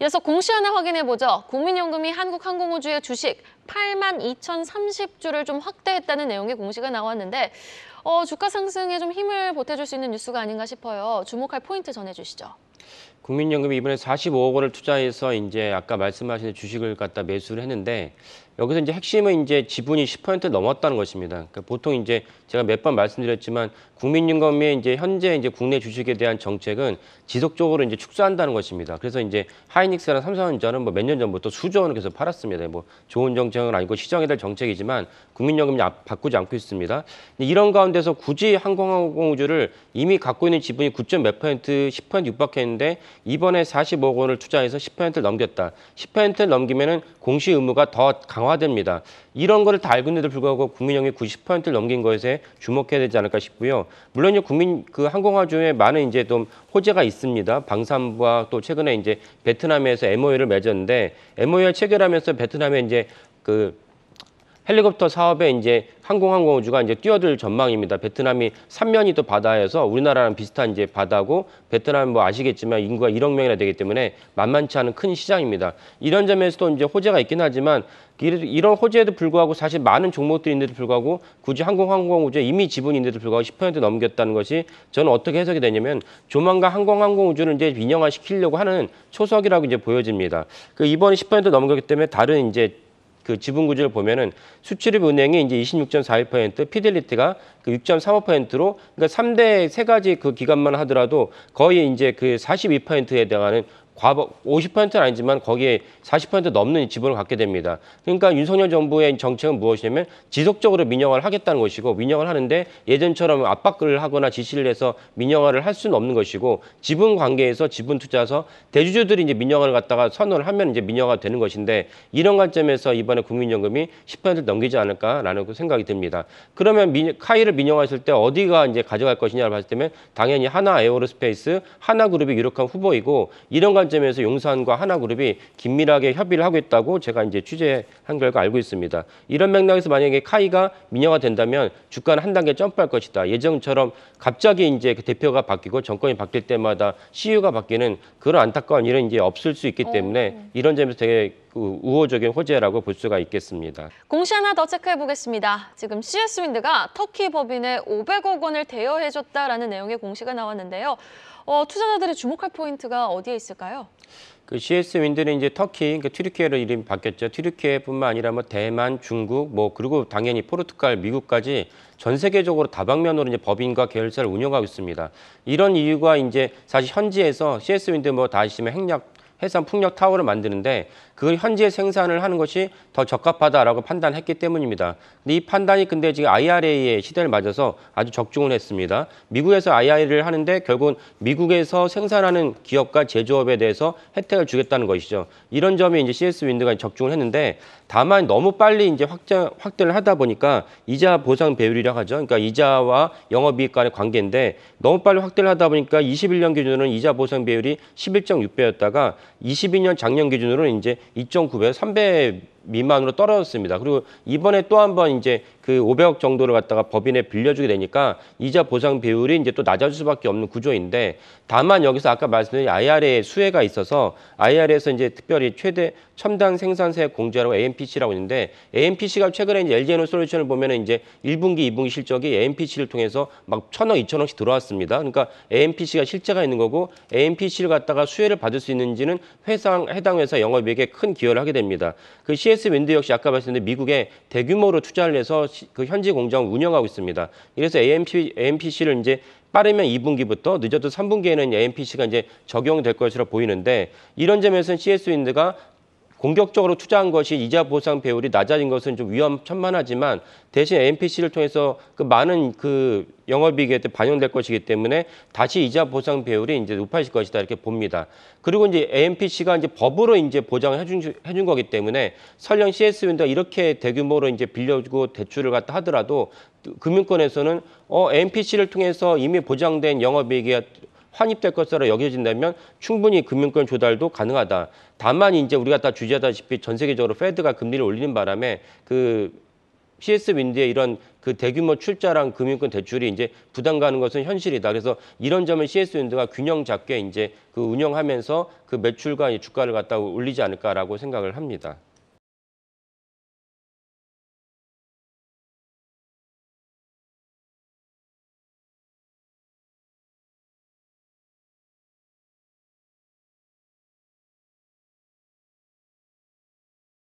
이어서 공시 하나 확인해보죠. 국민연금이 한국항공우주의 주식 82,030주를 좀 확대했다는 내용의 공시가 나왔는데 주가 상승에 좀 힘을 보태줄 수 있는 뉴스가 아닌가 싶어요. 주목할 포인트 전해주시죠. 국민연금이 이번에 45억 원을 투자해서 이제 아까 말씀하신 주식을 갖다 매수를 했는데 여기서 이제 핵심은 이제 지분이 10% 넘었다는 것입니다. 그러니까 보통 이제 제가 몇 번 말씀드렸지만 국민연금의 이제 현재 이제 국내 주식에 대한 정책은 지속적으로 이제 축소한다는 것입니다. 그래서 이제 하이닉스랑 삼성전자는 뭐 몇 년 전부터 수조 원을 계속 팔았습니다. 뭐 좋은 정책은 아니고 시정해야 될 정책이지만 국민연금이 바꾸지 않고 있습니다. 이런 가운데서 굳이 항공우주를 이미 갖고 있는 지분이 9점 몇 %, 10% 육박했는데 이번에 45억 원을 투자해서 10%를 넘겼다. 10%를 넘기면은 공시 의무가 더 강화됩니다. 이런 거를 다 알고 있는데도 불구하고 국민연금이 90%를 넘긴 것에 주목해야 되지 않을까 싶고요. 물론 이제 항공우주에 많은 이제 좀 호재가 있습니다. 방산부와 또 최근에 이제 베트남에서 MOU를 맺었는데 MOU를 체결하면서 베트남에 이제 헬리콥터 사업에 이제 항공우주가 이제 뛰어들 전망입니다. 베트남이 삼면이 또 바다여서 우리나라랑 비슷한 이제 바다고 베트남 뭐 아시겠지만 인구가 1억 명이나 되기 때문에 만만치 않은 큰 시장입니다. 이런 점에서도 이제 호재가 있긴 하지만 이런 호재에도 불구하고 사실 많은 종목들이 있는데도 불구하고 굳이 항공우주에 이미 지분이 있는데도 불구하고 10% 넘겼다는 것이 저는 어떻게 해석이 되냐면 조만간 항공우주를 이제 민영화시키려고 하는 초석이라고 이제 보여집니다. 이번에 10% 넘겼기 때문에 다른 이제 지분 구조를 보면은 수출입은행이 이제 26.41%, 피델리티가 6.35%로 그러니까 3대 세 가지 기간만 하더라도 거의 이제 42%에 해당하는 과거 50%는 아니지만 거기에 40% 넘는 지분을 갖게 됩니다. 그러니까 윤석열 정부의 정책은 무엇이냐면 지속적으로 민영화를 하겠다는 것이고 민영화를 하는데 예전처럼 압박을 하거나 지시를 해서 민영화를 할 수는 없는 것이고 지분 관계에서 지분 투자서 대주주들이 이제 민영화를 갖다가 선언을 하면 이제 민영화가 되는 것인데 이런 관점에서 이번에 국민연금이 10%를 넘기지 않을까라는 생각이 듭니다. 그러면 카이를 민영화했을 때 어디가 이제 가져갈 것이냐를 봤을 때면 당연히 하나 에어로스페이스, 하나그룹이 유력한 후보이고 이런 관점에서 용산과 하나그룹이 긴밀하게 협의를 하고 있다고 제가 이제 취재한 결과 알고 있습니다. 이런 맥락에서 만약에 카이가 민영화 된다면 주가는 한 단계 점프할 것이다. 예전처럼 갑자기 이제 대표가 바뀌고 정권이 바뀔 때마다 CEO가 바뀌는 그런 안타까운 일은 이제 없을 수 있기 때문에 이런 점에서 되게 우호적인 호재라고 볼 수가 있겠습니다. 공시 하나 더 체크해 보겠습니다. 지금 CS윈드가 터키 법인에 500억 원을 대여해줬다라는 내용의 공시가 나왔는데요. 투자자들이 주목할 포인트가 어디에 있을까요? CS윈드는 이제 터키, 그러니까 튀르키예로 이름이 바뀌었죠. 튀르키예뿐만 아니라 뭐 대만, 중국, 그리고 당연히 포르투갈, 미국까지 전 세계적으로 다방면으로 이제 법인과 계열사를 운영하고 있습니다. 이런 이유가 이제 사실 현지에서 CS윈드 다 아시면 해상 풍력 타워를 만드는데 그걸 현지에 생산을 하는 것이 더 적합하다라고 판단했기 때문입니다. 근데 이 판단이 근데 지금 IRA의 시대를 맞아서 아주 적중을 했습니다. 미국에서 IRA를 하는데 결국은 미국에서 생산하는 기업과 제조업에 대해서 혜택을 주겠다는 것이죠. 이런 점이 이제 CS윈드가 적중을 했는데 다만 너무 빨리 이제 확대를 하다 보니까 이자 보상 배율이라고 하죠. 그러니까 이자와 영업이익 간의 관계인데 너무 빨리 확대를 하다 보니까 21년 기준으로는 이자 보상 배율이 11.6배였다가 22년 작년 기준으로는 이제 2.9배, 3배 미만으로 떨어졌습니다. 그리고 이번에 또 한 번 이제 500억 정도를 갖다가 법인에 빌려주게 되니까 이자 보상 배율이 이제 또 낮아질 수밖에 없는 구조인데 다만 여기서 아까 말씀드린 IRA 수혜가 있어서 IRA에서 이제 특별히 최대 첨단 생산세 공제라고 AMPC라고 있는데 AMPC가 최근에 이제 LG에너솔루션을 보면은 이제 1분기, 2분기 실적이 AMPC를 통해서 막 1,000억, 2,000억씩 들어왔습니다. 그러니까 AMPC가 실체가 있는 거고 AMPC를 갖다가 수혜를 받을 수 있는지는 해당 회사 영업이익에 큰 기여를 하게 됩니다. CS윈드 역시 아까 말씀드린 미국에 대규모로 투자를 해서 현지 공장을 운영하고 있습니다. 그래서 AMPC를 이제 빠르면 2분기부터 늦어도 3분기에는 AMPC가 이제 적용될 것으로 보이는데 이런 점에서는 CS윈드가 공격적으로 투자한 것이 이자 보상 배율이 낮아진 것은 좀 위험천만하지만 대신 AMPC를 통해서 많은 영업이익에 반영될 것이기 때문에 다시 이자 보상 배율이 이제 높아질 것이다 이렇게 봅니다. 그리고 이제 AMPC가 이제 법으로 이제 보장을 해준 거기 때문에 설령 CS윈드가 이렇게 대규모로 이제 빌려주고 대출을 갖다 하더라도 금융권에서는 AMPC를 통해서 이미 보장된 영업이익이 환입될 것으로 여겨진다면 충분히 금융권 조달도 가능하다. 다만 이제 우리가 다 주지하다시피 전 세계적으로 페드가 금리를 올리는 바람에 CS윈드의 이런 그 대규모 출자랑 금융권 대출이 이제 부담 가는 것은 현실이다. 그래서 이런 점을 CS랜드가 균형 잡게 이제 그 운영하면서 그 매출과 이 주가를 갖다 올리지 않을까라고 생각을 합니다.